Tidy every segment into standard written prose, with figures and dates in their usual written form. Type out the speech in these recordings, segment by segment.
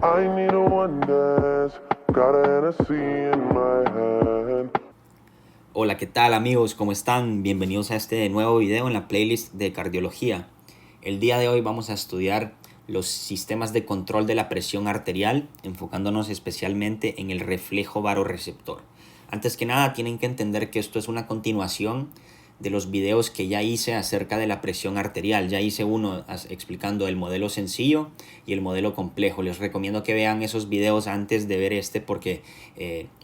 I need a one dance, got a Hennessy in my hand. Hola, ¿qué tal amigos? ¿Cómo están? Bienvenidos a este nuevo video en la playlist de cardiología. El día de hoy vamos a estudiar los sistemas de control de la presión arterial, enfocándonos especialmente en el reflejo varorreceptor. Antes que nada, tienen que entender que esto es una continuación de los videos que ya hice acerca de la presión arterial. Ya hice uno explicando el modelo sencillo y el modelo complejo. Les recomiendo que vean esos videos antes de ver este porque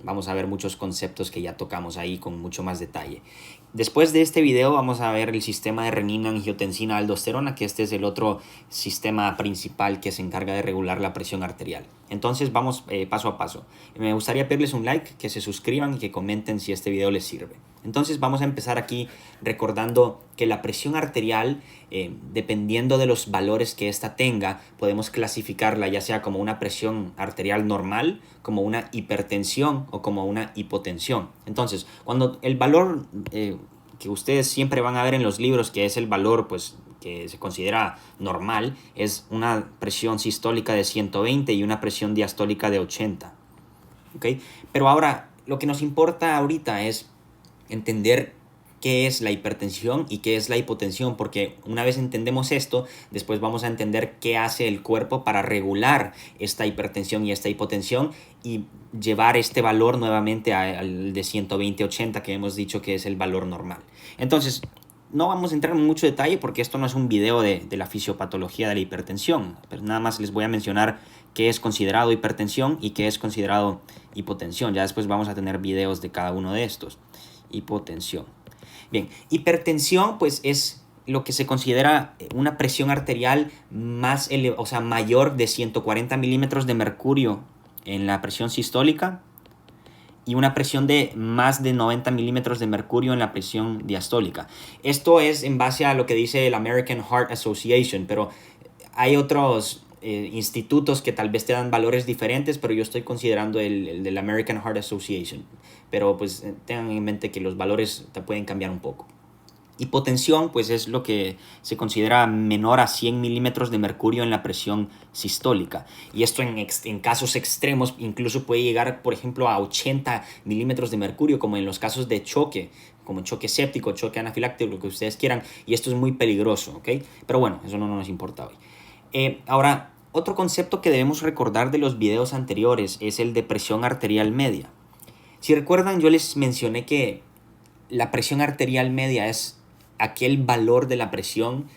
vamos a ver muchos conceptos que ya tocamos ahí con mucho más detalle. Después de este video vamos a ver el sistema de renina, angiotensina, aldosterona, que este es el otro sistema principal que se encarga de regular la presión arterial. Entonces vamos paso a paso. Me gustaría pedirles un like, que se suscriban y que comenten si este video les sirve. Entonces vamos a empezar aquí recordando que la presión arterial, dependiendo de los valores que ésta tenga, podemos clasificarla ya sea como una presión arterial normal, como una hipertensión o como una hipotensión. Entonces, cuando el valor que ustedes siempre van a ver en los libros, que es el valor pues que se considera normal, es una presión sistólica de 120 y una presión diastólica de 80. ¿Okay? Pero ahora, lo que nos importa ahorita es entender qué es la hipertensión y qué es la hipotensión, porque una vez entendemos esto, después vamos a entender qué hace el cuerpo para regular esta hipertensión y esta hipotensión y llevar este valor nuevamente al de 120-80 que hemos dicho que es el valor normal. Entonces, no vamos a entrar en mucho detalle porque esto no es un video de la fisiopatología de la hipertensión, pero nada más les voy a mencionar qué es considerado hipertensión y qué es considerado hipotensión. Ya después vamos a tener videos de cada uno de estos. Hipotensión. Bien, hipertensión pues es lo que se considera una presión arterial más mayor de 140 milímetros de mercurio en la presión sistólica y una presión de más de 90 milímetros de mercurio en la presión diastólica. Esto es en base a lo que dice el American Heart Association, pero hay otros institutos que tal vez te dan valores diferentes, pero yo estoy considerando el del American Heart Association. Pero pues tengan en mente que los valores te pueden cambiar un poco. Hipotensión pues es lo que se considera menor a 100 milímetros de mercurio en la presión sistólica. Y esto en casos extremos incluso puede llegar, por ejemplo, a 80 milímetros de mercurio, como en los casos de choque, como choque séptico, choque anafiláctico, lo que ustedes quieran. Y esto es muy peligroso, ¿ok? Pero bueno, eso no nos importa hoy. Ahora, otro concepto que debemos recordar de los videos anteriores es el de presión arterial media. Si recuerdan, yo les mencioné que la presión arterial media es aquel valor de la presión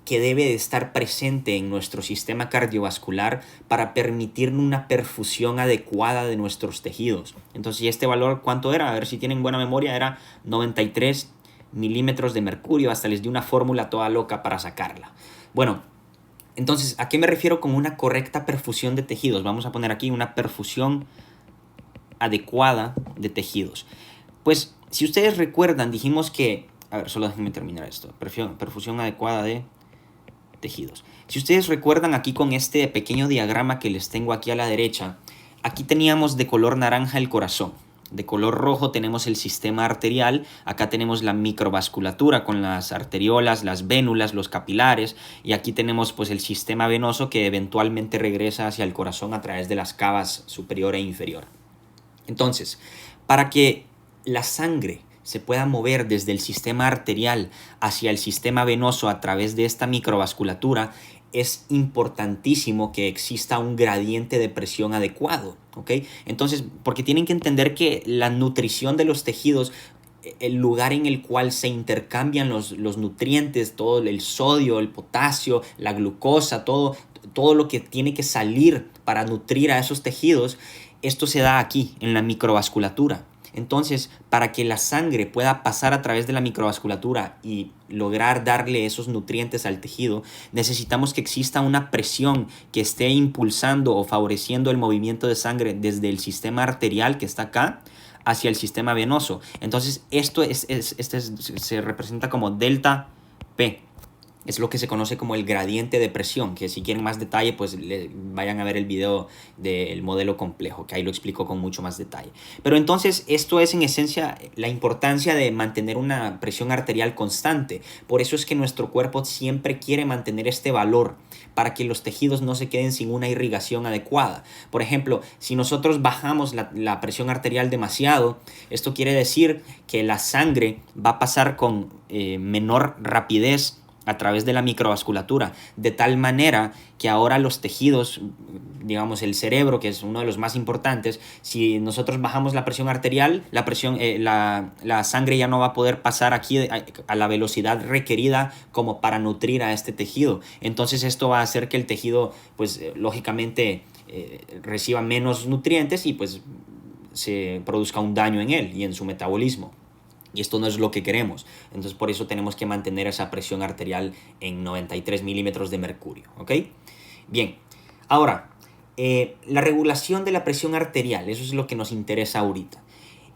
que debe de estar presente en nuestro sistema cardiovascular para permitir una perfusión adecuada de nuestros tejidos. Entonces, ¿y este valor cuánto era? A ver si tienen buena memoria, era 93 milímetros de mercurio. Hasta les di una fórmula toda loca para sacarla. Bueno, entonces, ¿a qué me refiero con una correcta perfusión de tejidos? Vamos a poner aquí una perfusión adecuada de tejidos. Pues, si ustedes recuerdan, dijimos que... A ver, solo déjenme terminar esto. Perfusión adecuada de tejidos. Si ustedes recuerdan aquí con este pequeño diagrama que les tengo aquí a la derecha, aquí teníamos de color naranja el corazón. De color rojo tenemos el sistema arterial, acá tenemos la microvasculatura con las arteriolas, las vénulas, los capilares, y aquí tenemos pues el sistema venoso que eventualmente regresa hacia el corazón a través de las cavas superior e inferior. Entonces, para que la sangre se pueda mover desde el sistema arterial hacia el sistema venoso a través de esta microvasculatura, es importantísimo que exista un gradiente de presión adecuado, ¿ok? Entonces, porque tienen que entender que la nutrición de los tejidos, el lugar en el cual se intercambian los nutrientes, todo el sodio, el potasio, la glucosa, todo lo que tiene que salir para nutrir a esos tejidos, esto se da aquí, en la microvasculatura. Entonces, para que la sangre pueda pasar a través de la microvasculatura y lograr darle esos nutrientes al tejido, necesitamos que exista una presión que esté impulsando o favoreciendo el movimiento de sangre desde el sistema arterial que está acá hacia el sistema venoso. Entonces, esto se representa como delta P. Es lo que se conoce como el gradiente de presión, que si quieren más detalle, pues vayan a ver el video del modelo complejo, que ahí lo explico con mucho más detalle. Pero entonces esto es en esencia la importancia de mantener una presión arterial constante. Por eso es que nuestro cuerpo siempre quiere mantener este valor para que los tejidos no se queden sin una irrigación adecuada. Por ejemplo, si nosotros bajamos la presión arterial demasiado, esto quiere decir que la sangre va a pasar con menor rapidez a través de la microvasculatura, de tal manera que ahora los tejidos, digamos el cerebro, que es uno de los más importantes, si nosotros bajamos la presión arterial, la sangre ya no va a poder pasar aquí a la velocidad requerida como para nutrir a este tejido. Entonces esto va a hacer que el tejido, pues lógicamente, reciba menos nutrientes y pues se produzca un daño en él y en su metabolismo. Y esto no es lo que queremos. Entonces por eso tenemos que mantener esa presión arterial en 93 milímetros de mercurio. ¿Ok? Bien. Ahora, la regulación de la presión arterial. Eso es lo que nos interesa ahorita.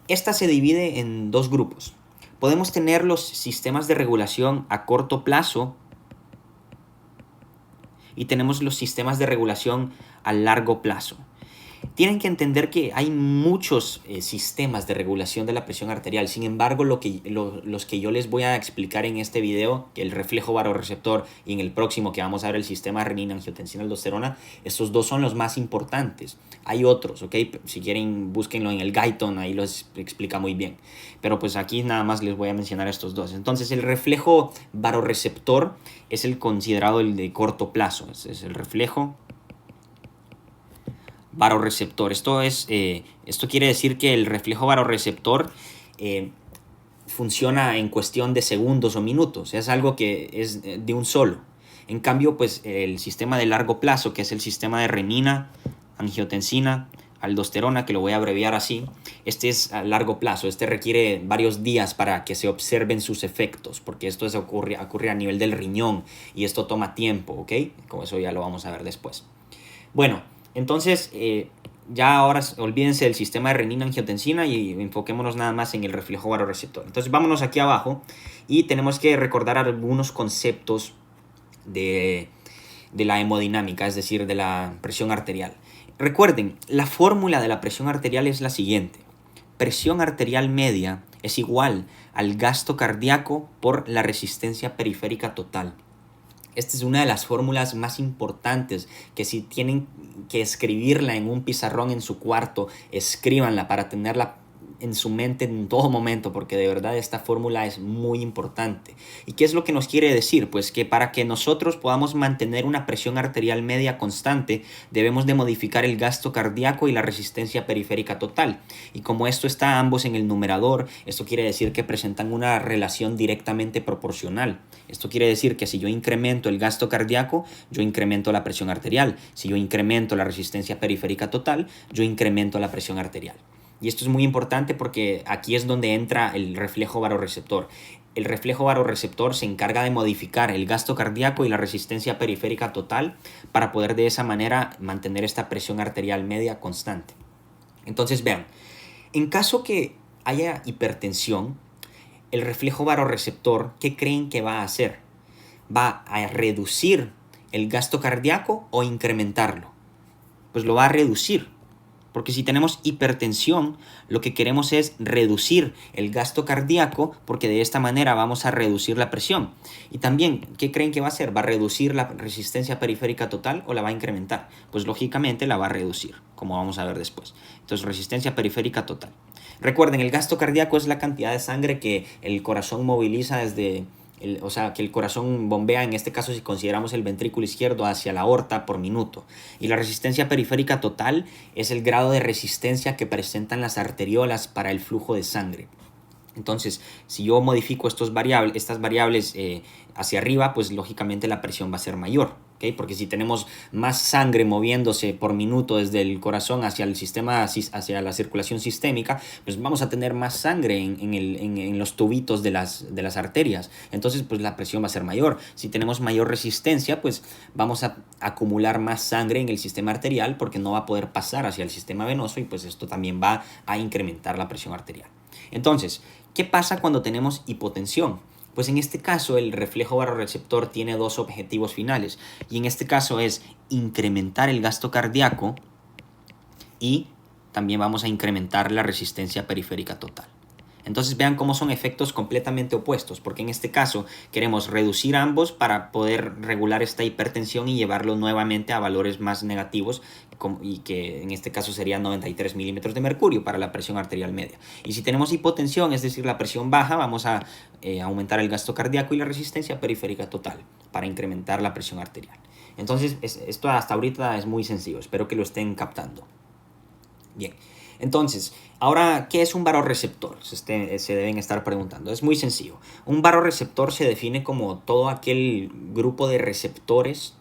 Esta se divide en dos grupos. Podemos tener los sistemas de regulación a corto plazo y tenemos los sistemas de regulación a largo plazo. Tienen que entender que hay muchos sistemas de regulación de la presión arterial. Sin embargo, los que yo les voy a explicar en este video, el reflejo vasoreceptor y en el próximo que vamos a ver el sistema renina-angiotensina-aldosterona, estos dos son los más importantes. Hay otros, ¿ok? Si quieren, búsquenlo en el Guyton, ahí los explica muy bien. Pero pues aquí nada más les voy a mencionar estos dos. Entonces, el reflejo vasoreceptor es el considerado el de corto plazo. Es el reflejo vasoreceptor. Esto quiere decir que el reflejo vasoreceptor funciona en cuestión de segundos o minutos. Es algo que es de un solo. En cambio, pues el sistema de largo plazo, que es el sistema de renina, angiotensina, aldosterona, que lo voy a abreviar así, este es a largo plazo. Este requiere varios días para que se observen sus efectos, porque esto ocurre a nivel del riñón y esto toma tiempo, ¿ok? Como eso ya lo vamos a ver después. Bueno, entonces, ya ahora olvídense del sistema de renina-angiotensina y enfoquémonos nada más en el reflejo vasoreceptor. Entonces, vámonos aquí abajo y tenemos que recordar algunos conceptos de la hemodinámica, es decir, de la presión arterial. Recuerden, la fórmula de la presión arterial es la siguiente. Presión arterial media es igual al gasto cardíaco por la resistencia periférica total. Esta es una de las fórmulas más importantes que si tienen que escribirla en un pizarrón en su cuarto, escríbanla para tenerla en su mente en todo momento, porque de verdad esta fórmula es muy importante. ¿Y qué es lo que nos quiere decir? Pues que para que nosotros podamos mantener una presión arterial media constante, debemos de modificar el gasto cardíaco y la resistencia periférica total. Y como esto está ambos en el numerador, esto quiere decir que presentan una relación directamente proporcional. Esto quiere decir que si yo incremento el gasto cardíaco, yo incremento la presión arterial. Si yo incremento la resistencia periférica total, yo incremento la presión arterial. Y esto es muy importante porque aquí es donde entra el reflejo vasoreceptor. El reflejo vasoreceptor se encarga de modificar el gasto cardíaco y la resistencia periférica total para poder de esa manera mantener esta presión arterial media constante. Entonces vean, en caso que haya hipertensión, el reflejo vasoreceptor, ¿qué creen que va a hacer? ¿Va a reducir el gasto cardíaco o incrementarlo? Pues lo va a reducir. Porque si tenemos hipertensión, lo que queremos es reducir el gasto cardíaco porque de esta manera vamos a reducir la presión. Y también, ¿qué creen que va a hacer? ¿Va a reducir la resistencia periférica total o la va a incrementar? Pues lógicamente la va a reducir, como vamos a ver después. Entonces, resistencia periférica total. Recuerden, el gasto cardíaco es la cantidad de sangre que el corazón moviliza desde... o sea, que el corazón bombea, en este caso si consideramos el ventrículo izquierdo, hacia la aorta por minuto. Y la resistencia periférica total es el grado de resistencia que presentan las arteriolas para el flujo de sangre. Entonces, si yo modifico estas variables hacia arriba, pues lógicamente la presión va a ser mayor, ¿okay? Porque si tenemos más sangre moviéndose por minuto desde el corazón hacia el sistema, hacia la circulación sistémica, pues vamos a tener más sangre en los tubitos de las arterias. Entonces, pues la presión va a ser mayor. Si tenemos mayor resistencia, pues vamos a acumular más sangre en el sistema arterial porque no va a poder pasar hacia el sistema venoso y pues esto también va a incrementar la presión arterial. Entonces, ¿qué pasa cuando tenemos hipotensión? Pues en este caso el reflejo barorreceptor tiene dos objetivos finales, y en este caso es incrementar el gasto cardíaco y también vamos a incrementar la resistencia periférica total. Entonces vean cómo son efectos completamente opuestos, porque en este caso queremos reducir ambos para poder regular esta hipertensión y llevarlo nuevamente a valores más negativos, y que en este caso serían 93 milímetros de mercurio para la presión arterial media. Y si tenemos hipotensión, es decir, la presión baja, vamos a aumentar el gasto cardíaco y la resistencia periférica total para incrementar la presión arterial. Entonces esto hasta ahorita es muy sencillo, espero que lo estén captando. Bien, entonces, ahora, ¿qué es un barorreceptor? Se deben estar preguntando. Es muy sencillo. Un barorreceptor se define como todo aquel grupo de receptores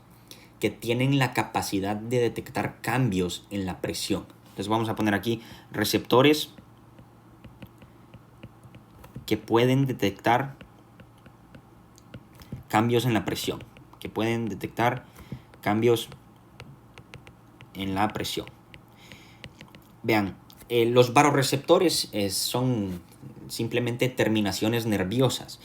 que tienen la capacidad de detectar cambios en la presión. Entonces vamos a poner aquí receptores que pueden detectar cambios en la presión. Que pueden detectar cambios en la presión. Vean, los barorreceptores son simplemente terminaciones nerviosas.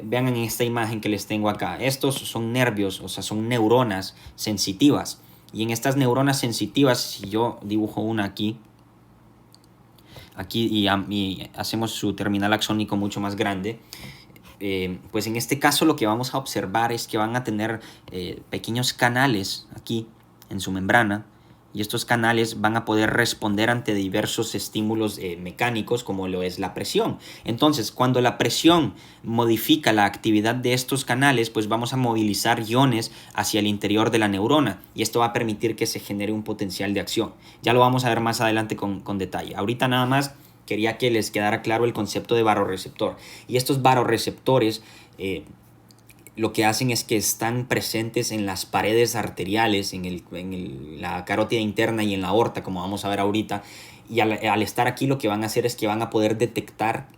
Vean en esta imagen que les tengo acá. Estos son nervios, o sea, son neuronas sensitivas. Y en estas neuronas sensitivas, si yo dibujo una aquí y hacemos su terminal axónico mucho más grande, pues en este caso lo que vamos a observar es que van a tener pequeños canales aquí en su membrana, y estos canales van a poder responder ante diversos estímulos mecánicos, como lo es la presión. Entonces, cuando la presión modifica la actividad de estos canales, pues vamos a movilizar iones hacia el interior de la neurona, y esto va a permitir que se genere un potencial de acción. Ya lo vamos a ver más adelante con detalle. Ahorita nada más quería que les quedara claro el concepto de barorreceptor. Y estos barorreceptores lo que hacen es que están presentes en las paredes arteriales, en la carótida interna y en la aorta, como vamos a ver ahorita. Y al estar aquí, lo que van a hacer es que van a poder detectar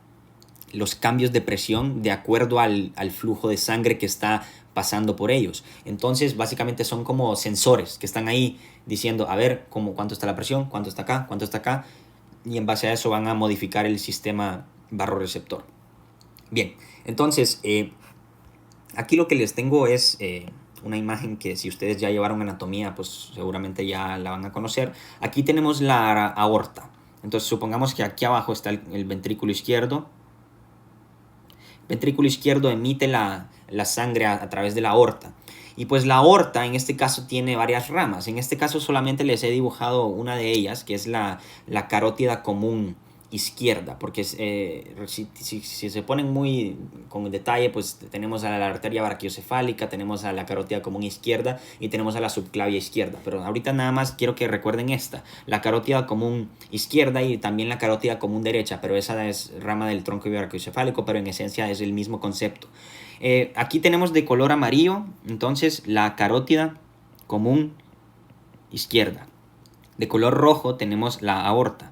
los cambios de presión de acuerdo al flujo de sangre que está pasando por ellos. Entonces, básicamente son como sensores que están ahí diciendo, a ver, cuánto está la presión, cuánto está acá, cuánto está acá. Y en base a eso van a modificar el sistema barorreceptor. Bien, entonces, aquí lo que les tengo es una imagen que si ustedes ya llevaron anatomía, pues seguramente ya la van a conocer. Aquí tenemos la aorta. Entonces supongamos que aquí abajo está el ventrículo izquierdo. El ventrículo izquierdo emite la sangre a través de la aorta. Y pues la aorta en este caso tiene varias ramas. En este caso solamente les he dibujado una de ellas, que es la carótida común izquierda, porque si se ponen muy con detalle, pues tenemos a la arteria brachiocefálica, tenemos a la carótida común izquierda y tenemos a la subclavia izquierda. Pero ahorita nada más quiero que recuerden la carótida común izquierda y también la carótida común derecha, pero esa es rama del tronco brachiocefálico, pero en esencia es el mismo concepto. Aquí tenemos de color amarillo, entonces la carótida común izquierda. De color rojo tenemos la aorta.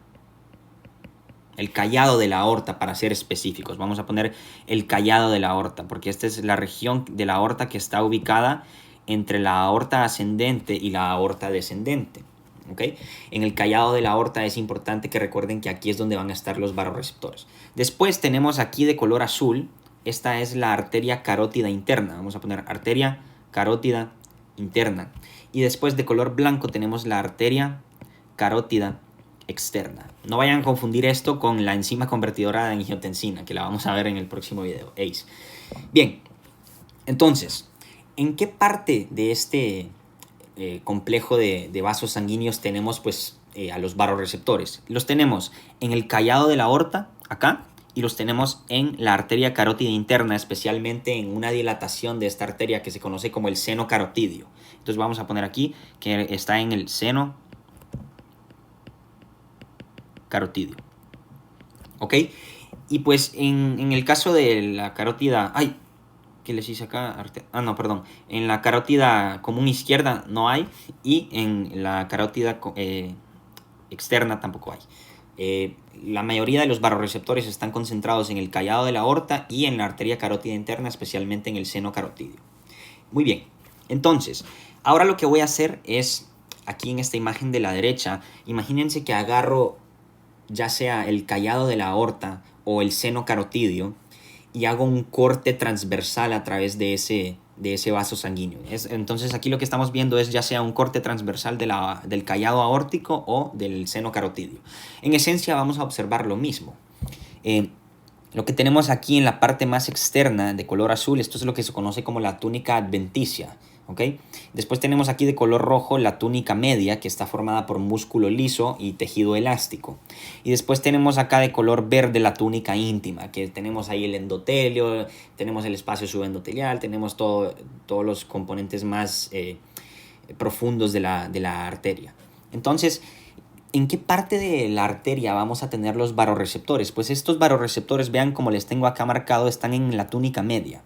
El callado de la aorta, para ser específicos. Vamos a poner el callado de la aorta, porque esta es la región de la aorta que está ubicada entre la aorta ascendente y la aorta descendente. ¿Okay? En el callado de la aorta es importante que recuerden que aquí es donde van a estar los barorreceptores. Después tenemos aquí de color azul, esta es la arteria carótida interna. Vamos a poner arteria carótida interna. Y después de color blanco tenemos la arteria carótida externa. No vayan a confundir esto con la enzima convertidora de angiotensina, que la vamos a ver en el próximo video. ACE. Bien, entonces, ¿en qué parte de este complejo de vasos sanguíneos tenemos pues a los barorreceptores? Los tenemos en el callado de la aorta, acá, y los tenemos en la arteria carótida interna, especialmente en una dilatación de esta arteria que se conoce como el seno carotidio. Entonces vamos a poner aquí que está en el seno carotidio. ¿Ok? Y pues en el caso de la carótida... ¡Ay! ¿Qué les hice acá? No, perdón. En la carótida común izquierda no hay. Y en la carótida externa tampoco hay. La mayoría de los barorreceptores están concentrados en el callado de la aorta y en la arteria carótida interna, especialmente en el seno carotidio. Muy bien. Entonces, ahora lo que voy a hacer es, aquí en esta imagen de la derecha, imagínense que agarro ya sea el callado de la aorta o el seno carotidio, y hago un corte transversal a través de ese vaso sanguíneo. Entonces aquí lo que estamos viendo es ya sea un corte transversal del callado aórtico o del seno carotidio. En esencia vamos a observar lo mismo. Lo que tenemos aquí en la parte más externa de color azul, esto es lo que se conoce como la túnica adventicia. ¿Okay? Después tenemos aquí de color rojo la túnica media, que está formada por músculo liso y tejido elástico. Y después tenemos acá de color verde la túnica íntima, que tenemos ahí el endotelio, tenemos el espacio subendotelial, tenemos todos los componentes más profundos de la arteria. Entonces, ¿en qué parte de la arteria vamos a tener los barorreceptores? Pues estos barorreceptores, vean como les tengo acá marcado, están en la túnica media.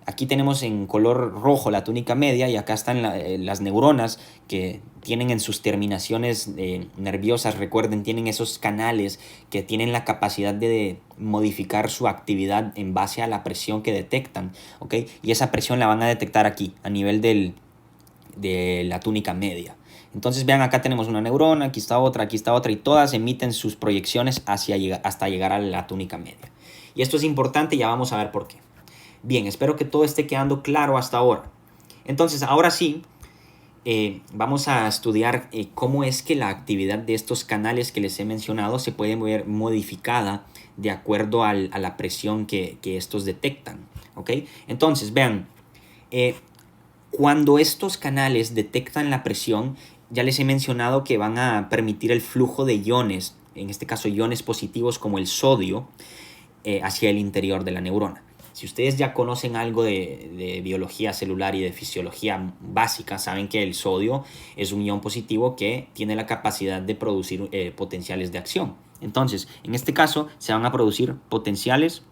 Aquí tenemos en color rojo la túnica media y acá están las neuronas que tienen en sus terminaciones nerviosas, recuerden, tienen esos canales que tienen la capacidad de modificar su actividad en base a la presión que detectan, ¿ok? Y esa presión la van a detectar aquí, a nivel de la túnica media. Entonces vean, acá tenemos una neurona, aquí está otra y todas emiten sus proyecciones hasta llegar a la túnica media. Y esto es importante, ya vamos a ver por qué. Bien, espero que todo esté quedando claro hasta ahora. Entonces, ahora sí, vamos a estudiar cómo es que la actividad de estos canales que les he mencionado se puede ver modificada de acuerdo a la presión que estos detectan. ¿Ok? Entonces, vean, cuando estos canales detectan la presión, ya les he mencionado que van a permitir el flujo de iones, en este caso iones positivos como el sodio, hacia el interior de la neurona. Si ustedes ya conocen algo de biología celular y de fisiología básica, saben que el sodio es un ion positivo que tiene la capacidad de producir potenciales de acción. Entonces, en este caso, se van a producir potenciales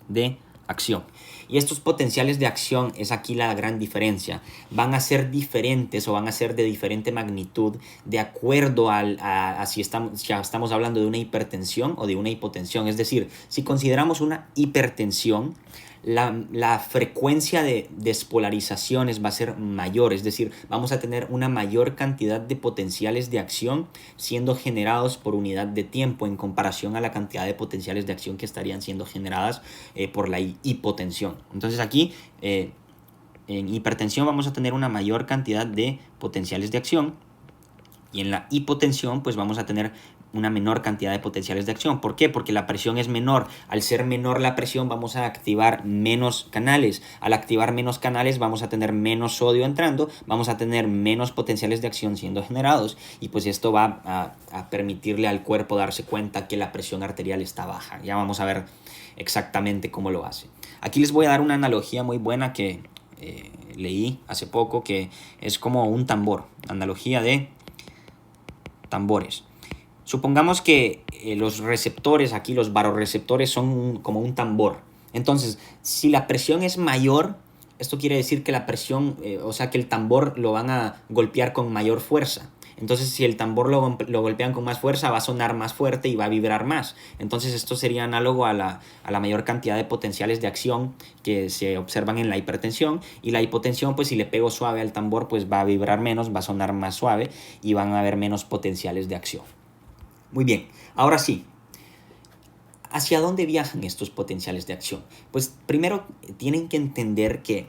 de acción. Y estos potenciales de acción es aquí la gran diferencia. Van a ser diferentes o van a ser de diferente magnitud de acuerdo a si estamos hablando de una hipertensión o de una hipotensión. Es decir, si consideramos una hipertensión, la frecuencia de despolarizaciones va a ser mayor, es decir, vamos a tener una mayor cantidad de potenciales de acción siendo generados por unidad de tiempo en comparación a la cantidad de potenciales de acción que estarían siendo generadas por la hipotensión. Entonces aquí en hipertensión vamos a tener una mayor cantidad de potenciales de acción y en la hipotensión pues vamos a tener una menor cantidad de potenciales de acción. ¿Por qué? Porque la presión es menor. Al ser menor la presión vamos a activar menos canales. Al activar menos canales vamos a tener menos sodio entrando, vamos a tener menos potenciales de acción siendo generados y pues esto va a permitirle al cuerpo darse cuenta que la presión arterial está baja. Ya vamos a ver exactamente cómo lo hace. Aquí les voy a dar una analogía muy buena que leí hace poco, que es como un tambor. Analogía de tambores. Supongamos que los receptores, aquí los barorreceptores son como un tambor. Entonces, si la presión es mayor, esto quiere decir que la presión, o sea que el tambor lo van a golpear con mayor fuerza. Entonces, si el tambor lo golpean con más fuerza, va a sonar más fuerte y va a vibrar más. Entonces, esto sería análogo a la mayor cantidad de potenciales de acción que se observan en la hipertensión. Y la hipotensión, pues si le pego suave al tambor, pues va a vibrar menos, va a sonar más suave y van a haber menos potenciales de acción. Muy bien, ahora sí, ¿hacia dónde viajan estos potenciales de acción? Pues primero tienen que entender que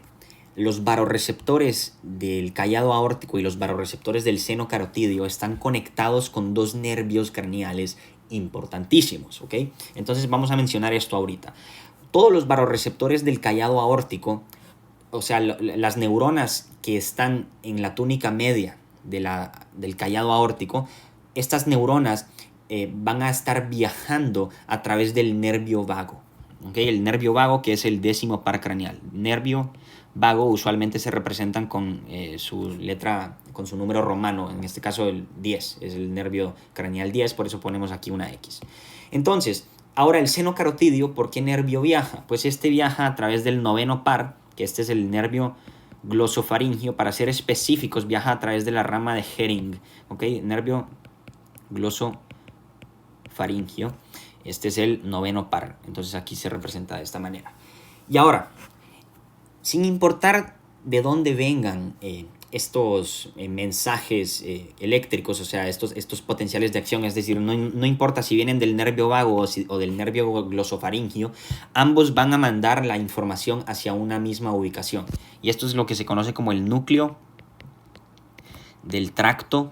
los barorreceptores del callado aórtico y los barorreceptores del seno carotidio están conectados con dos nervios craneales importantísimos, ¿ok? Entonces vamos a mencionar esto ahorita. Todos los barorreceptores del callado aórtico, o sea, las neuronas que están en la túnica media del callado aórtico, estas neuronas van a estar viajando a través del nervio vago. ¿Okay? El nervio vago, que es el 10º par craneal. Nervio vago usualmente se representan con su letra, con su número romano, en este caso el 10, es el nervio craneal 10, por eso ponemos aquí una X. Entonces, ahora el seno carotidio, ¿por qué nervio viaja? Pues este viaja a través del 9º par, que este es el nervio glosofaringio, para ser específicos, viaja a través de la rama de Hering, ¿ok? Nervio glosofaringio. Este es el 9º par. Entonces aquí se representa de esta manera. Y ahora, sin importar de dónde vengan estos mensajes eléctricos, o sea, estos potenciales de acción, es decir, no importa si vienen del nervio vago o del nervio glosofaringio, ambos van a mandar la información hacia una misma ubicación. Y esto es lo que se conoce como el núcleo del tracto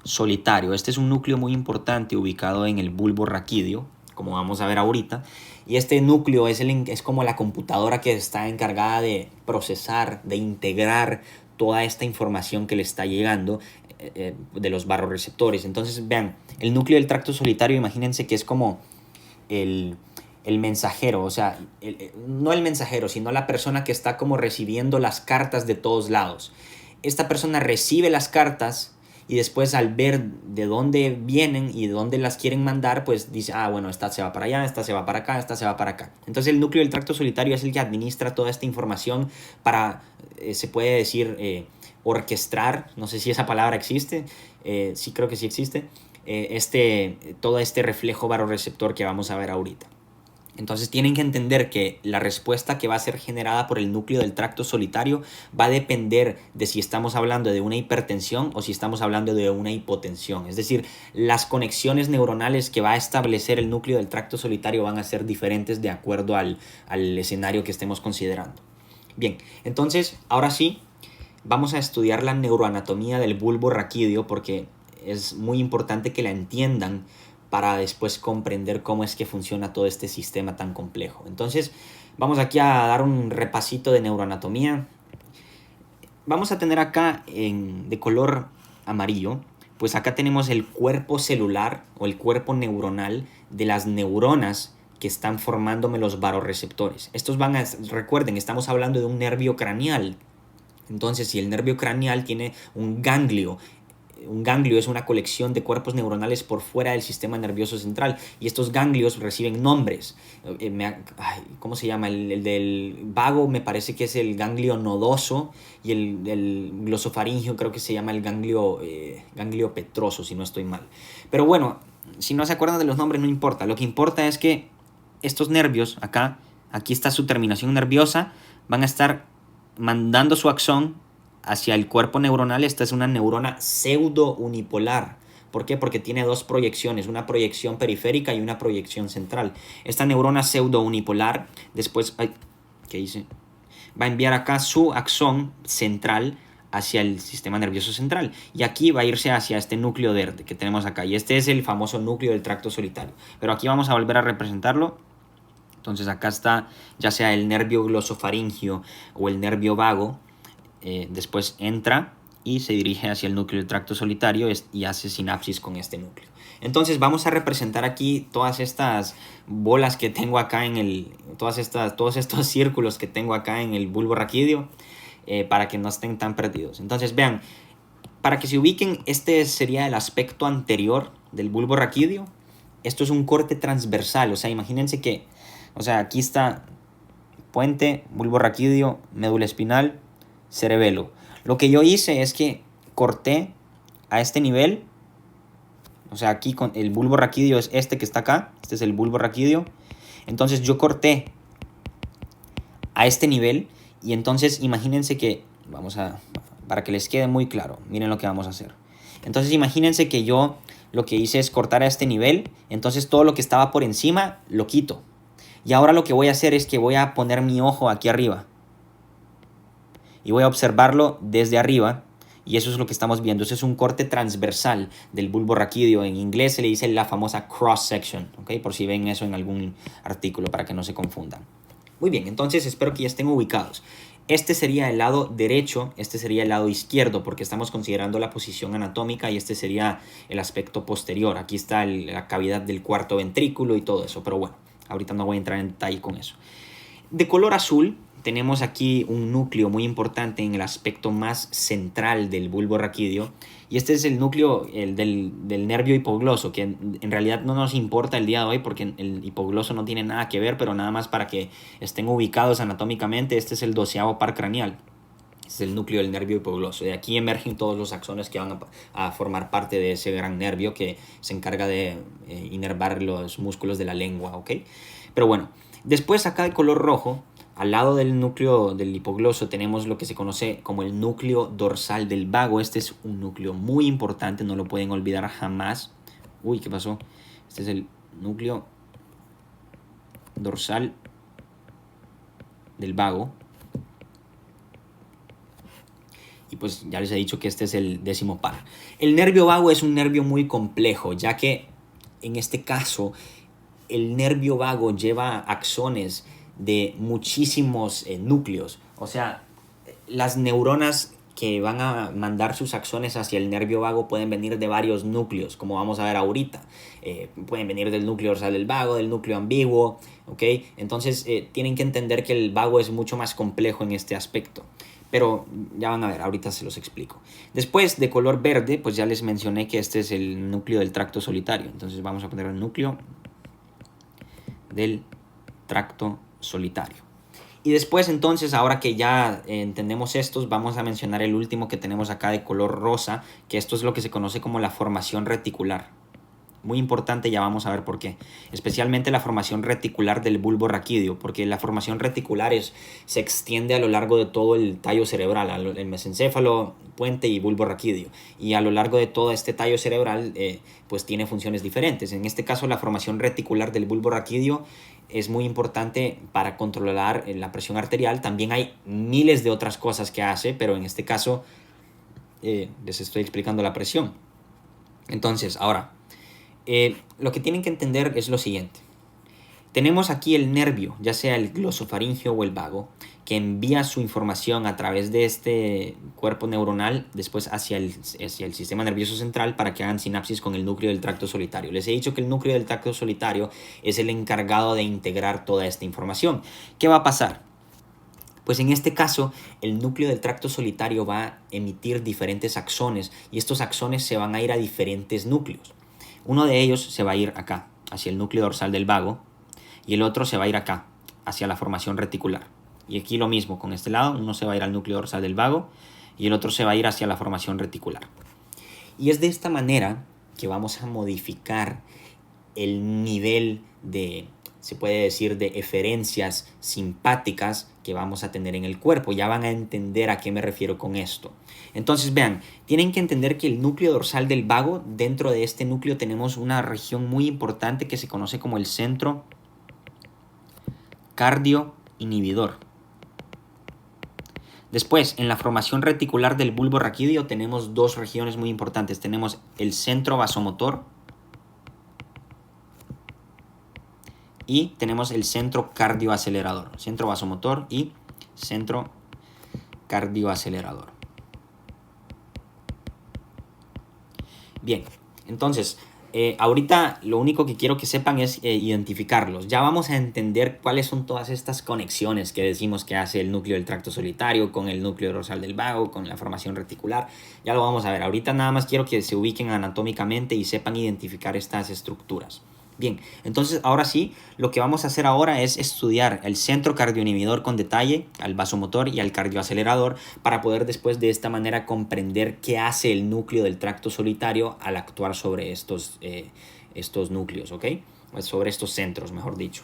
solitario. Este es un núcleo muy importante ubicado en el bulbo raquídeo, como vamos a ver ahorita. Y este núcleo es como la computadora que está encargada de procesar, de integrar toda esta información que le está llegando de los barorreceptores. Entonces, vean, el núcleo del tracto solitario, imagínense que es como el mensajero, o sea, no el mensajero, sino la persona que está como recibiendo las cartas de todos lados. Esta persona recibe las cartas y después al ver de dónde vienen y de dónde las quieren mandar, pues dice, bueno, esta se va para allá, esta se va para acá, esta se va para acá. Entonces el núcleo del tracto solitario es el que administra toda esta información para, se puede decir, orquestar, no sé si esa palabra existe, sí creo que sí existe, todo este reflejo barorreceptor que vamos a ver ahorita. Entonces tienen que entender que la respuesta que va a ser generada por el núcleo del tracto solitario va a depender de si estamos hablando de una hipertensión o si estamos hablando de una hipotensión. Es decir, las conexiones neuronales que va a establecer el núcleo del tracto solitario van a ser diferentes de acuerdo al escenario que estemos considerando. Bien, entonces ahora sí vamos a estudiar la neuroanatomía del bulbo raquídeo porque es muy importante que la entiendan para después comprender cómo es que funciona todo este sistema tan complejo. Entonces, vamos aquí a dar un repasito de neuroanatomía. Vamos a tener acá de color amarillo, pues acá tenemos el cuerpo celular o el cuerpo neuronal de las neuronas que están formándome los barorreceptores. Recuerden, estamos hablando de un nervio craneal. Entonces, si el nervio craneal tiene un ganglio es una colección de cuerpos neuronales por fuera del sistema nervioso central y estos ganglios reciben nombres. ¿Cómo se llama? El del vago me parece que es el ganglio nodoso y el glosofaringio creo que se llama el ganglio petroso, si no estoy mal. Pero bueno, si no se acuerdan de los nombres no importa. Lo que importa es que estos nervios aquí está su terminación nerviosa, van a estar mandando su axón hacia el cuerpo neuronal. Esta es una neurona pseudo-unipolar. ¿Por qué? Porque tiene dos proyecciones, una proyección periférica y una proyección central. Esta neurona pseudo-unipolar después, ¿qué hice? Va a enviar acá su axón central hacia el sistema nervioso central. Y aquí va a irse hacia este núcleo verde que tenemos acá. Y este es el famoso núcleo del tracto solitario. Pero aquí vamos a volver a representarlo. Entonces acá está ya sea el nervio glosofaringio o el nervio vago. Después entra y se dirige hacia el núcleo del tracto solitario y hace sinapsis con este núcleo. Entonces vamos a representar aquí todas estas bolas que tengo acá todos estos círculos que tengo acá en el bulbo raquídeo para que no estén tan perdidos. Entonces vean, para que se ubiquen, este sería el aspecto anterior del bulbo raquídeo. Esto es un corte transversal, o sea, imagínense que, aquí está puente, bulbo raquídeo, médula espinal, cerebelo. Lo que yo hice es que corté a este nivel, o sea, aquí con el bulbo raquídeo es este que está acá, este es el bulbo raquídeo. Entonces yo corté a este nivel y entonces imagínense que, para que les quede muy claro, miren lo que vamos a hacer. Entonces imagínense que yo lo que hice es cortar a este nivel, entonces todo lo que estaba por encima lo quito. Y ahora lo que voy a hacer es que voy a poner mi ojo aquí arriba. Y voy a observarlo desde arriba y eso es lo que estamos viendo. Eso es un corte transversal del bulbo raquídeo. En inglés se le dice la famosa cross section, ¿ok? Por si ven eso en algún artículo para que no se confundan. Muy bien, entonces espero que ya estén ubicados. Este sería el lado derecho, este sería el lado izquierdo porque estamos considerando la posición anatómica y este sería el aspecto posterior. Aquí está la cavidad del cuarto ventrículo y todo eso, pero bueno, ahorita no voy a entrar en detalle con eso. De color azul tenemos aquí un núcleo muy importante en el aspecto más central del bulbo raquídeo y este es el núcleo del nervio hipogloso, que en realidad no nos importa el día de hoy porque el hipogloso no tiene nada que ver, pero nada más para que estén ubicados anatómicamente. Este es el 12º par craneal, este es el núcleo del nervio hipogloso. De aquí emergen todos los axones que van a formar parte de ese gran nervio que se encarga de inervar los músculos de la lengua, ¿ok? Pero bueno, después acá de color rojo al lado del núcleo del hipogloso tenemos lo que se conoce como el núcleo dorsal del vago. Este es un núcleo muy importante, no lo pueden olvidar jamás. Uy, ¿qué pasó? Este es el núcleo dorsal del vago. Y pues ya les he dicho que este es el 10º par. El nervio vago es un nervio muy complejo, ya que en este caso el nervio vago lleva axones de muchísimos núcleos. O sea, las neuronas que van a mandar sus axones hacia el nervio vago pueden venir de varios núcleos, como vamos a ver ahorita. Pueden venir del núcleo dorsal del vago, del núcleo ambiguo, ¿ok? Entonces tienen que entender que el vago es mucho más complejo en este aspecto. Pero ya van a ver, ahorita se los explico. Después, de color verde, pues ya les mencioné que este es el núcleo del tracto solitario. Entonces vamos a poner el núcleo del tracto solitario. Y después entonces, ahora que ya entendemos estos, vamos a mencionar el último que tenemos acá de color rosa, que esto es lo que se conoce como la formación reticular. Muy importante, ya vamos a ver por qué. Especialmente la formación reticular del bulbo raquídeo, porque la formación reticular se extiende a lo largo de todo el tallo cerebral, el mesencéfalo, puente y bulbo raquídeo. Y a lo largo de todo este tallo cerebral, pues tiene funciones diferentes. En este caso, la formación reticular del bulbo raquídeo es muy importante para controlar la presión arterial. También hay miles de otras cosas que hace, pero en este caso les estoy explicando la presión. Entonces, ahora, lo que tienen que entender es lo siguiente. Tenemos aquí el nervio, ya sea el glosofaringeo o el vago, que envía su información a través de este cuerpo neuronal después hacia el sistema nervioso central para que hagan sinapsis con el núcleo del tracto solitario. Les he dicho que el núcleo del tracto solitario es el encargado de integrar toda esta información. ¿Qué va a pasar? Pues en este caso, el núcleo del tracto solitario va a emitir diferentes axones y estos axones se van a ir a diferentes núcleos. Uno de ellos se va a ir acá, hacia el núcleo dorsal del vago, y el otro se va a ir acá, hacia la formación reticular. Y aquí lo mismo, con este lado, uno se va a ir al núcleo dorsal del vago, y el otro se va a ir hacia la formación reticular. Y es de esta manera que vamos a modificar el nivel de, se puede decir, de eferencias simpáticas que vamos a tener en el cuerpo. Ya van a entender a qué me refiero con esto. Entonces vean, tienen que entender que el núcleo dorsal del vago, dentro de este núcleo tenemos una región muy importante que se conoce como el centro cardioinhibidor. Después, en la formación reticular del bulbo raquídeo tenemos dos regiones muy importantes. Tenemos el centro vasomotor y tenemos el centro cardioacelerador. Centro vasomotor y centro cardioacelerador. Bien, entonces, ahorita lo único que quiero que sepan es identificarlos. Ya vamos a entender cuáles son todas estas conexiones que decimos que hace el núcleo del tracto solitario con el núcleo dorsal del vago, con la formación reticular. Ya lo vamos a ver. Ahorita nada más quiero que se ubiquen anatómicamente y sepan identificar estas estructuras. Bien, entonces ahora sí, lo que vamos a hacer ahora es estudiar el centro cardioinhibidor con detalle, al vasomotor y al cardioacelerador, para poder después de esta manera comprender qué hace el núcleo del tracto solitario al actuar sobre estos núcleos, ¿ok? Sobre estos centros, mejor dicho.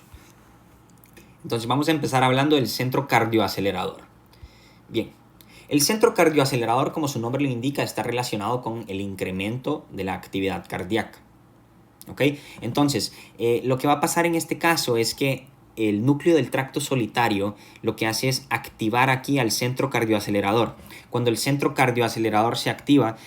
Entonces vamos a empezar hablando del centro cardioacelerador. Bien, el centro cardioacelerador, como su nombre lo indica, está relacionado con el incremento de la actividad cardíaca. ¿Okay? Entonces, lo que va a pasar en este caso es que el núcleo del tracto solitario lo que hace es activar aquí al centro cardioacelerador. Cuando el centro cardioacelerador se activa,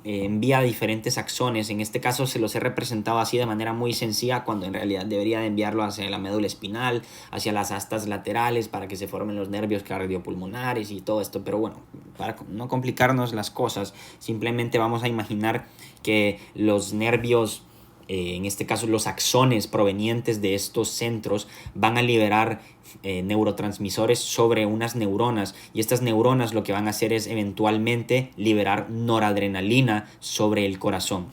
envía diferentes axones. En este caso se los he representado así de manera muy sencilla, cuando en realidad debería de enviarlo hacia la médula espinal, hacia las astas laterales, para que se formen los nervios cardiopulmonares y todo esto. Pero bueno, para no complicarnos las cosas, simplemente vamos a imaginar que los nervios, en este caso los axones provenientes de estos centros, van a liberar neurotransmisores sobre unas neuronas, y estas neuronas lo que van a hacer es eventualmente liberar noradrenalina sobre el corazón.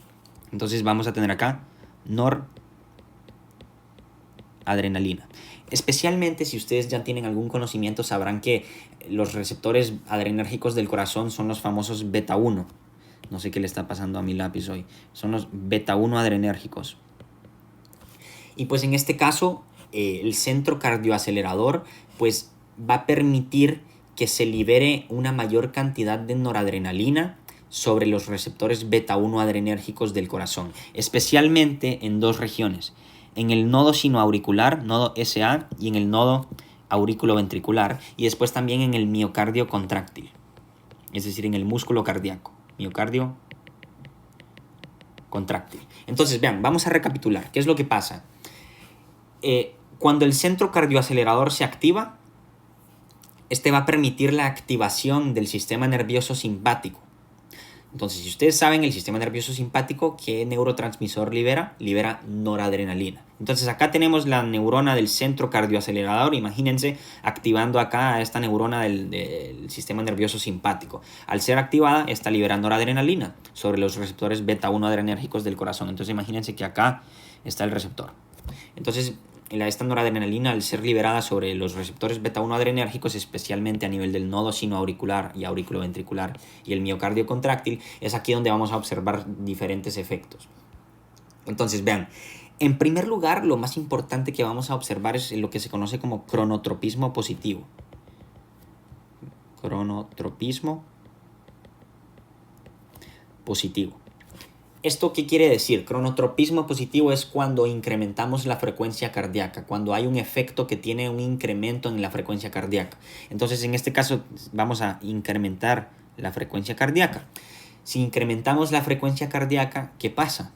Entonces vamos a tener acá noradrenalina. Especialmente si ustedes ya tienen algún conocimiento, sabrán que los receptores adrenérgicos del corazón son los famosos beta 1. No sé qué le está pasando a mi lápiz hoy. Son los beta 1 adrenérgicos. Y pues en este caso, el centro cardioacelerador pues va a permitir que se libere una mayor cantidad de noradrenalina sobre los receptores beta 1 adrenérgicos del corazón, especialmente en dos regiones, en el nodo sinoauricular, nodo SA, y en el nodo aurículo-ventricular, y después también en el miocardio contráctil, es decir, en el músculo cardíaco, miocardio contráctil. Entonces, vean, vamos a recapitular. ¿Qué es lo que pasa? Cuando el centro cardioacelerador se activa, este va a permitir la activación del sistema nervioso simpático. Entonces, si ustedes saben el sistema nervioso simpático, ¿qué neurotransmisor libera? Libera noradrenalina. Entonces, acá tenemos la neurona del centro cardioacelerador. Imagínense activando acá a esta neurona del sistema nervioso simpático. Al ser activada, está liberando noradrenalina sobre los receptores beta 1 adrenérgicos del corazón. Entonces, imagínense que acá está el receptor. Entonces, esta noradrenalina, al ser liberada sobre los receptores beta 1 adrenérgicos, especialmente a nivel del nodo sinoauricular y aurículo-ventricular y el miocardio contráctil, es aquí donde vamos a observar diferentes efectos. Entonces, vean, en primer lugar, lo más importante que vamos a observar es lo que se conoce como cronotropismo positivo. Cronotropismo positivo. ¿Esto qué quiere decir? Cronotropismo positivo es cuando incrementamos la frecuencia cardíaca, cuando hay un efecto que tiene un incremento en la frecuencia cardíaca. Entonces, en este caso, vamos a incrementar la frecuencia cardíaca. Si incrementamos la frecuencia cardíaca, ¿qué pasa?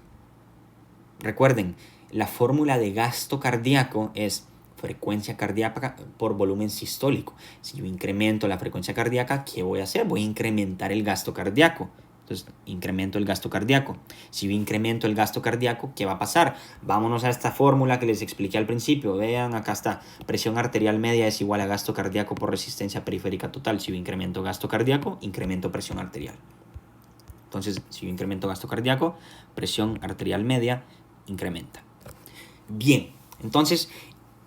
Recuerden, la fórmula de gasto cardíaco es frecuencia cardíaca por volumen sistólico. Si yo incremento la frecuencia cardíaca, ¿qué voy a hacer? Voy a incrementar el gasto cardíaco. Entonces, incremento el gasto cardíaco. Si yo incremento el gasto cardíaco, ¿qué va a pasar? Vámonos a esta fórmula que les expliqué al principio. Vean, acá está. Presión arterial media es igual a gasto cardíaco por resistencia periférica total. Si yo incremento gasto cardíaco, incremento presión arterial. Entonces, si yo incremento gasto cardíaco, presión arterial media incrementa. Bien, entonces,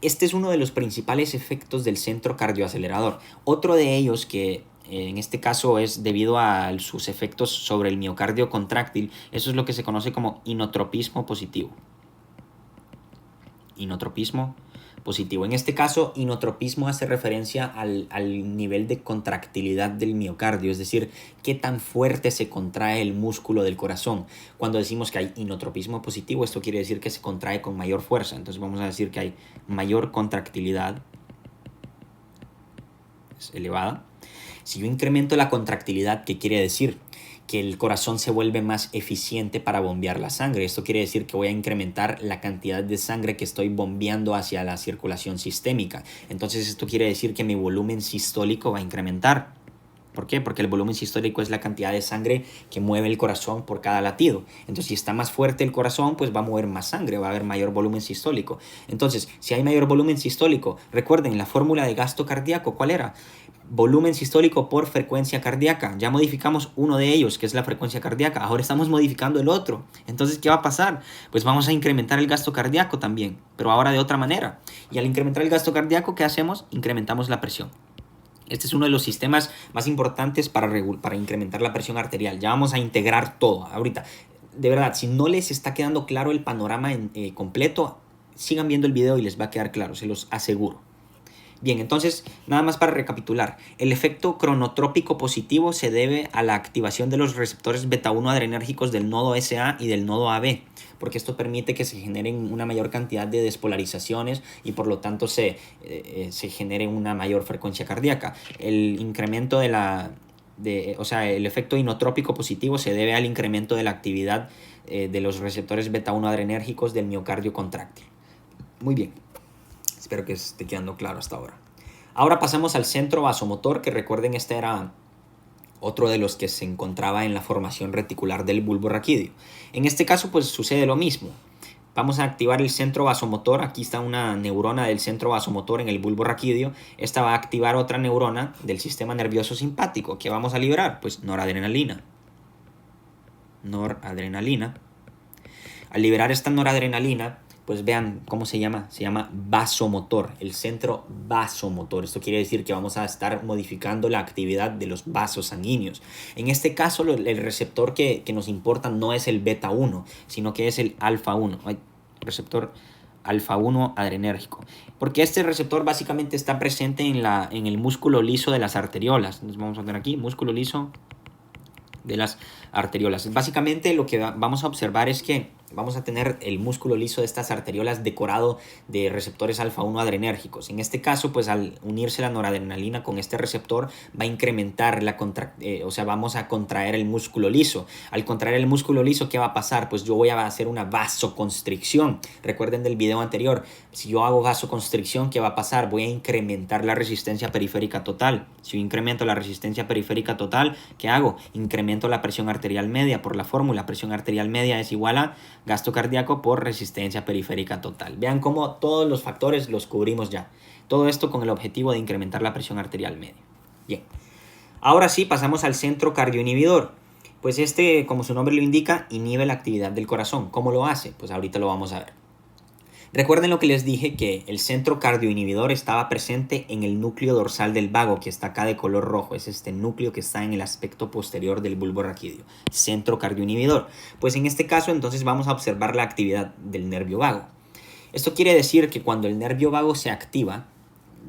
este es uno de los principales efectos del centro cardioacelerador. Otro de ellos que en este caso es debido a sus efectos sobre el miocardio contráctil, eso es lo que se conoce como inotropismo positivo. Inotropismo positivo. En este caso, inotropismo hace referencia al nivel de contractilidad del miocardio, es decir, qué tan fuerte se contrae el músculo del corazón. Cuando decimos que hay inotropismo positivo, esto quiere decir que se contrae con mayor fuerza. Entonces vamos a decir que hay mayor contractilidad, es elevada. Si yo incremento la contractilidad, ¿qué quiere decir? Que el corazón se vuelve más eficiente para bombear la sangre. Esto quiere decir que voy a incrementar la cantidad de sangre que estoy bombeando hacia la circulación sistémica. Entonces esto quiere decir que mi volumen sistólico va a incrementar. ¿Por qué? Porque el volumen sistólico es la cantidad de sangre que mueve el corazón por cada latido. Entonces, si está más fuerte el corazón, pues va a mover más sangre, va a haber mayor volumen sistólico. Entonces, si hay mayor volumen sistólico, recuerden la fórmula de gasto cardíaco, ¿cuál era? Volumen sistólico por frecuencia cardíaca. Ya modificamos uno de ellos, que es la frecuencia cardíaca. Ahora estamos modificando el otro. Entonces, ¿qué va a pasar? Pues vamos a incrementar el gasto cardíaco también, pero ahora de otra manera. Y al incrementar el gasto cardíaco, ¿qué hacemos? Incrementamos la presión. Este es uno de los sistemas más importantes para incrementar la presión arterial. Ya vamos a integrar todo ahorita. De verdad, si no les está quedando claro el panorama completo, sigan viendo el video y les va a quedar claro, se los aseguro. Bien, entonces, nada más para recapitular. El efecto cronotrópico positivo se debe a la activación de los receptores beta 1 adrenérgicos del nodo SA y del nodo AB, porque esto permite que se generen una mayor cantidad de despolarizaciones y por lo tanto se genere una mayor frecuencia cardíaca. El incremento el efecto inotrópico positivo se debe al incremento de la actividad de los receptores beta 1 adrenérgicos del miocardio contráctil. Muy bien. Espero que esté quedando claro hasta ahora. Ahora pasamos al centro vasomotor, que recuerden este era otro de los que se encontraba en la formación reticular del bulbo raquídeo. En este caso pues sucede lo mismo. Vamos a activar el centro vasomotor. Aquí está una neurona del centro vasomotor en el bulbo raquídeo. Esta va a activar otra neurona del sistema nervioso simpático. ¿Qué vamos a liberar? Pues noradrenalina. Noradrenalina. Al liberar esta noradrenalina, pues vean cómo se llama vasomotor, el centro vasomotor. Esto quiere decir que vamos a estar modificando la actividad de los vasos sanguíneos. En este caso, el receptor que nos importa no es el beta 1, sino que es el alfa 1. Receptor alfa-1 adrenérgico. Porque este receptor básicamente está presente en el músculo liso de las arteriolas. Entonces vamos a tener aquí músculo liso de las arteriolas. Básicamente lo que vamos a observar es que vamos a tener el músculo liso de estas arteriolas decorado de receptores alfa-1 adrenérgicos. En este caso, pues al unirse la noradrenalina con este receptor va a incrementar vamos a contraer el músculo liso. Al contraer el músculo liso, ¿qué va a pasar? Pues yo voy a hacer una vasoconstricción. Recuerden del video anterior, si yo hago vasoconstricción, ¿qué va a pasar? Voy a incrementar la resistencia periférica total. Si yo incremento la resistencia periférica total, ¿qué hago? Incremento la presión arterial media por la fórmula. Presión arterial media es igual a gasto cardíaco por resistencia periférica total. Vean cómo todos los factores los cubrimos ya. Todo esto con el objetivo de incrementar la presión arterial media. Bien. Ahora sí, pasamos al centro cardioinhibidor. Pues este, como su nombre lo indica, inhibe la actividad del corazón. ¿Cómo lo hace? Pues ahorita lo vamos a ver. Recuerden lo que les dije, que el centro cardioinhibidor estaba presente en el núcleo dorsal del vago, que está acá de color rojo. Es este núcleo que está en el aspecto posterior del bulbo raquídeo. Centro cardioinhibidor. Pues en este caso entonces vamos a observar la actividad del nervio vago. Esto quiere decir que cuando el nervio vago se activa,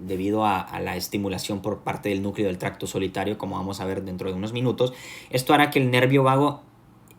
debido a la estimulación por parte del núcleo del tracto solitario, como vamos a ver dentro de unos minutos, esto hará que el nervio vago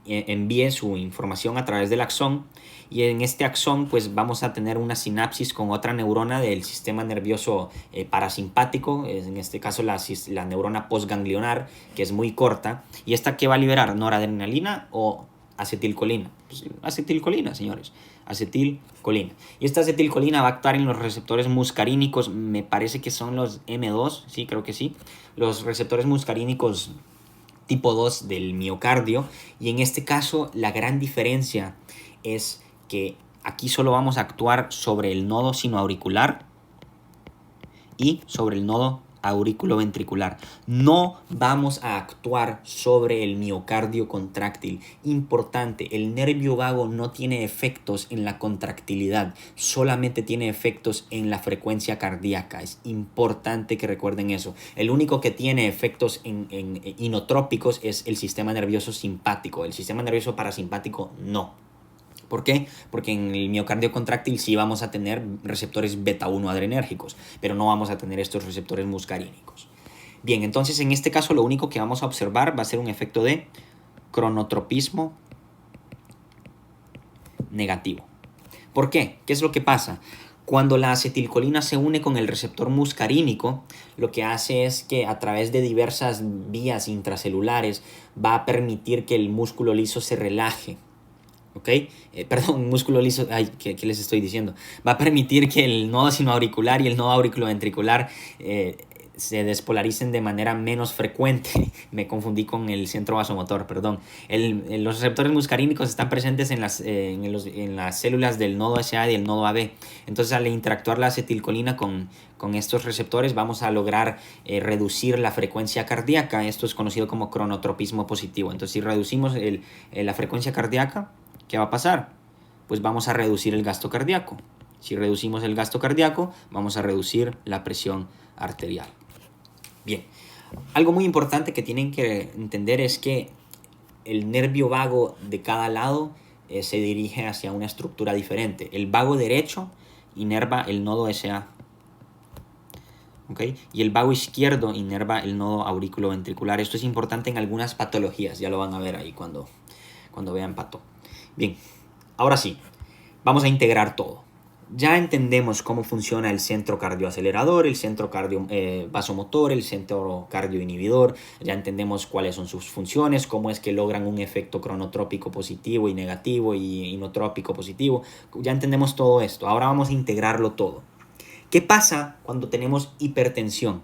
envíe su información a través del axón, y en este axón pues vamos a tener una sinapsis con otra neurona del sistema nervioso parasimpático, en este caso la neurona postganglionar, que es muy corta, y esta que va a liberar noradrenalina o acetilcolina. Pues, acetilcolina, señores, acetilcolina. Y esta acetilcolina va a actuar en los receptores muscarínicos, me parece que son los M2, sí, creo que sí, los receptores muscarínicos tipo 2 del miocardio, y en este caso la gran diferencia es que aquí solo vamos a actuar sobre el nodo sinoauricular y sobre el nodo auriculoventricular. No vamos a actuar sobre el miocardio contráctil. Importante, el nervio vago no tiene efectos en la contractilidad, solamente tiene efectos en la frecuencia cardíaca. Es importante que recuerden eso. El único que tiene efectos inotrópicos es el sistema nervioso simpático. El sistema nervioso parasimpático no. ¿Por qué? Porque en el miocardio contráctil sí vamos a tener receptores beta-1 adrenérgicos, pero no vamos a tener estos receptores muscarínicos. Bien, entonces en este caso lo único que vamos a observar va a ser un efecto de cronotropismo negativo. ¿Por qué? ¿Qué es lo que pasa? Cuando la acetilcolina se une con el receptor muscarínico, lo que hace es que a través de diversas vías intracelulares va a permitir que el músculo liso se relaje. ¿Ok? Músculo liso, ¿qué les estoy diciendo? Va a permitir que el nodo sinoauricular y el nodo auriculoventricular se despolaricen de manera menos frecuente. Me confundí con el centro vasomotor, perdón. Los receptores muscarínicos están presentes en las células del nodo SA y del nodo AB. Entonces, al interactuar la acetilcolina con estos receptores, vamos a lograr reducir la frecuencia cardíaca. Esto es conocido como cronotropismo positivo. Entonces, si reducimos la frecuencia cardíaca, ¿qué va a pasar? Pues vamos a reducir el gasto cardíaco. Si reducimos el gasto cardíaco, vamos a reducir la presión arterial. Bien, algo muy importante que tienen que entender es que el nervio vago de cada lado se dirige hacia una estructura diferente. El vago derecho inerva el nodo SA. ¿Okay? Y el vago izquierdo inerva el nodo auriculoventricular. Esto es importante en algunas patologías, ya lo van a ver ahí cuando vean pato. Bien, ahora sí, vamos a integrar todo. Ya entendemos cómo funciona el centro cardioacelerador, el centro vasomotor, el centro cardioinhibidor. Ya entendemos cuáles son sus funciones, cómo es que logran un efecto cronotrópico positivo y negativo y inotrópico positivo. Ya entendemos todo esto. Ahora vamos a integrarlo todo. ¿Qué pasa cuando tenemos hipertensión?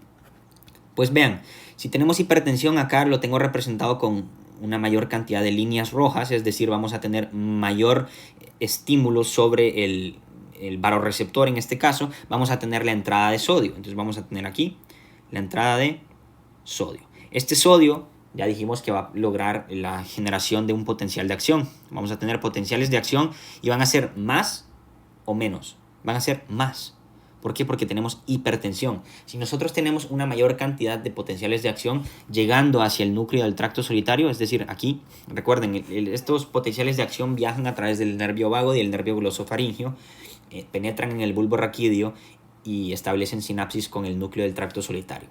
Pues vean, si tenemos hipertensión, acá lo tengo representado con una mayor cantidad de líneas rojas, es decir, vamos a tener mayor estímulo sobre el vasoreceptor. En este caso vamos a tener la entrada de sodio, entonces vamos a tener aquí la entrada de sodio. Este sodio ya dijimos que va a lograr la generación de un potencial de acción. Vamos a tener potenciales de acción y van a ser más o menos, van a ser más. ¿Por qué? Porque tenemos hipertensión. Si nosotros tenemos una mayor cantidad de potenciales de acción llegando hacia el núcleo del tracto solitario, es decir, aquí, recuerden, estos potenciales de acción viajan a través del nervio vago y el nervio glosofaringeo. penetran en el bulbo raquídeo y establecen sinapsis con el núcleo del tracto solitario.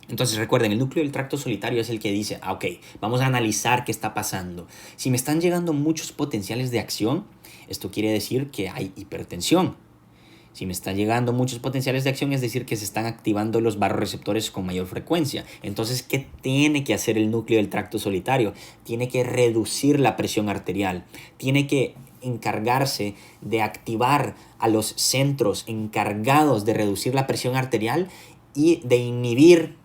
Entonces recuerden, el núcleo del tracto solitario es el que dice, ok, vamos a analizar qué está pasando. Si me están llegando muchos potenciales de acción, esto quiere decir que hay hipertensión. Si me están llegando muchos potenciales de acción, es decir que se están activando los barroreceptores con mayor frecuencia. Entonces, ¿qué tiene que hacer el núcleo del tracto solitario? Tiene que reducir la presión arterial. Tiene que encargarse de activar a los centros encargados de reducir la presión arterial y de inhibir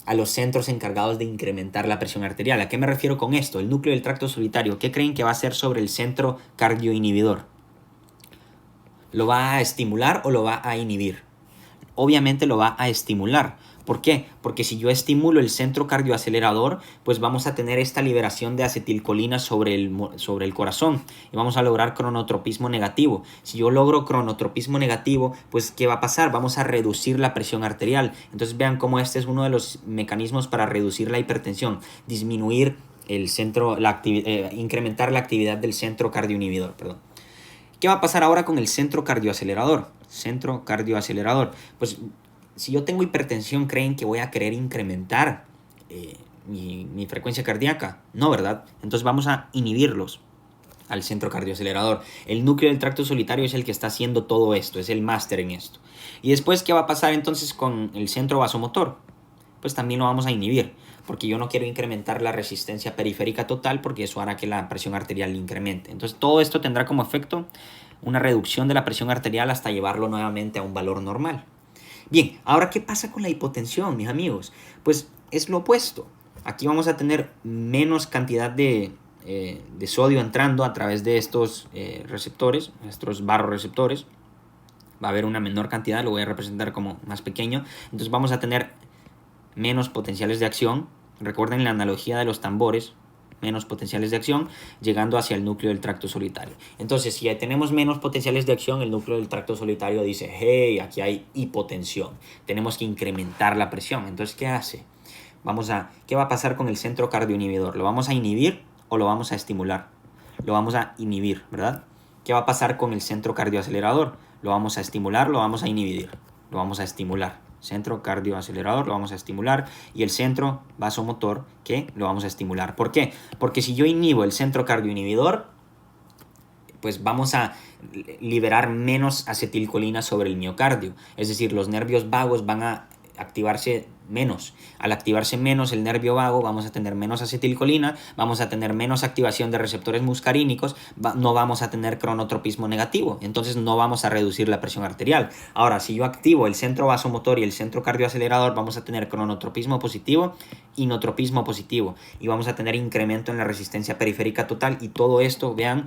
a los centros encargados de incrementar la presión arterial. ¿A qué me refiero con esto? El núcleo del tracto solitario, ¿qué creen que va a hacer sobre el centro cardioinhibidor? ¿Lo va a estimular o lo va a inhibir? Obviamente lo va a estimular. ¿Por qué? Porque si yo estimulo el centro cardioacelerador, pues vamos a tener esta liberación de acetilcolina sobre el corazón y vamos a lograr cronotropismo negativo. Si yo logro cronotropismo negativo, pues ¿qué va a pasar? Vamos a reducir la presión arterial. Entonces vean cómo este es uno de los mecanismos para reducir la hipertensión, disminuir el centro, incrementar la actividad del centro cardioinhibidor, perdón. ¿Qué va a pasar ahora con el centro cardioacelerador? Centro cardioacelerador. Pues si yo tengo hipertensión, ¿creen que voy a querer incrementar mi frecuencia cardíaca? No, ¿verdad? Entonces vamos a inhibirlos al centro cardioacelerador. El núcleo del tracto solitario es el que está haciendo todo esto, es el máster en esto. Y después, ¿qué va a pasar entonces con el centro vasomotor? Pues también lo vamos a inhibir, porque yo no quiero incrementar la resistencia periférica total, porque eso hará que la presión arterial incremente. Entonces todo esto tendrá como efecto una reducción de la presión arterial hasta llevarlo nuevamente a un valor normal. Bien, ahora ¿qué pasa con la hipotensión, mis amigos? Pues es lo opuesto. Aquí vamos a tener menos cantidad de sodio entrando a través de estos receptores, estos barroreceptores. Va a haber una menor cantidad, lo voy a representar como más pequeño. Entonces vamos a tener menos potenciales de acción. Recuerden la analogía de los tambores, menos potenciales de acción, llegando hacia el núcleo del tracto solitario. Entonces, si tenemos menos potenciales de acción, el núcleo del tracto solitario dice, hey, aquí hay hipotensión, tenemos que incrementar la presión. Entonces, ¿qué hace? ¿Qué va a pasar con el centro cardioinhibidor? ¿Lo vamos a inhibir o lo vamos a estimular? Lo vamos a inhibir, ¿verdad? ¿Qué va a pasar con el centro cardioacelerador? ¿Lo vamos a estimular o lo vamos a inhibir? Lo vamos a estimular. Centro cardioacelerador lo vamos a estimular y el centro vasomotor, ¿qué? Lo vamos a estimular. ¿Por qué? Porque si yo inhibo el centro cardioinhibidor, pues vamos a liberar menos acetilcolina sobre el miocardio. Es decir, los nervios vagos van a activarse menos. Al activarse menos el nervio vago, vamos a tener menos acetilcolina, vamos a tener menos activación de receptores muscarínicos, no vamos a tener cronotropismo negativo, entonces no vamos a reducir la presión arterial. Ahora, si yo activo el centro vasomotor y el centro cardioacelerador, vamos a tener cronotropismo positivo, inotropismo positivo, y vamos a tener incremento en la resistencia periférica total, y todo esto, vean,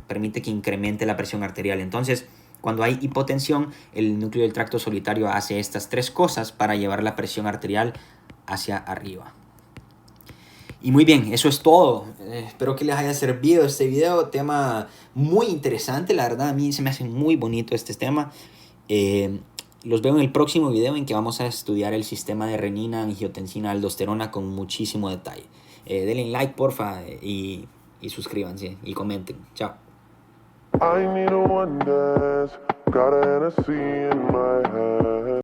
permite que incremente la presión arterial. Entonces, cuando hay hipotensión, el núcleo del tracto solitario hace estas tres cosas para llevar la presión arterial hacia arriba. Y muy bien, eso es todo. Espero que les haya servido este video. Tema muy interesante, la verdad. A mí se me hace muy bonito este tema. Los veo en el próximo video en que vamos a estudiar el sistema de renina, angiotensina, aldosterona con muchísimo detalle. Denle like, porfa, y suscríbanse y comenten. Chao. I need a one dance, got a Hennessy in my hand.